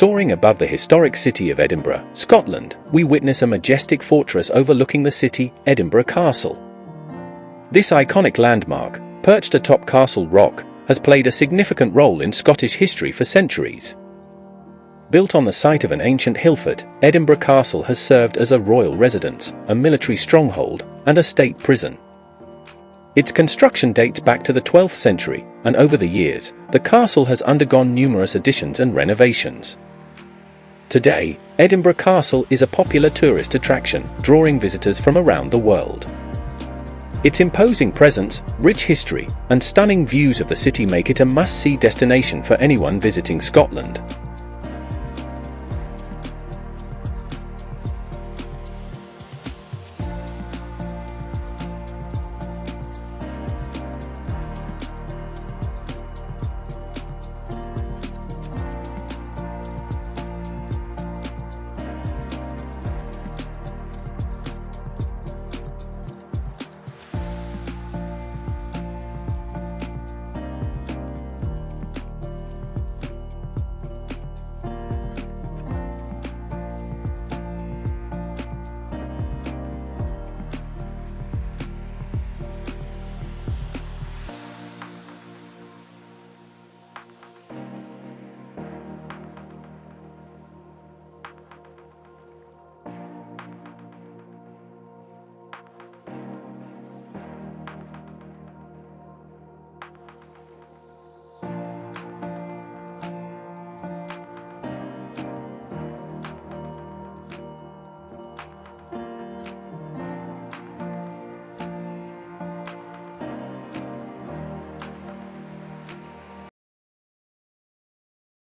Soaring above the historic city of Edinburgh, Scotland, we witness a majestic fortress overlooking the city, Edinburgh Castle. This iconic landmark, perched atop Castle Rock, has played a significant role in Scottish history for centuries. Built on the site of an ancient hill fort, Edinburgh Castle has served as a royal residence, a military stronghold, and a state prison. Its construction dates back to the 12th century, and over the years, the castle has undergone numerous additions and renovations. Today, Edinburgh Castle is a popular tourist attraction, drawing visitors from around the world. Its imposing presence, rich history, and stunning views of the city make it a must-see destination for anyone visiting Scotland.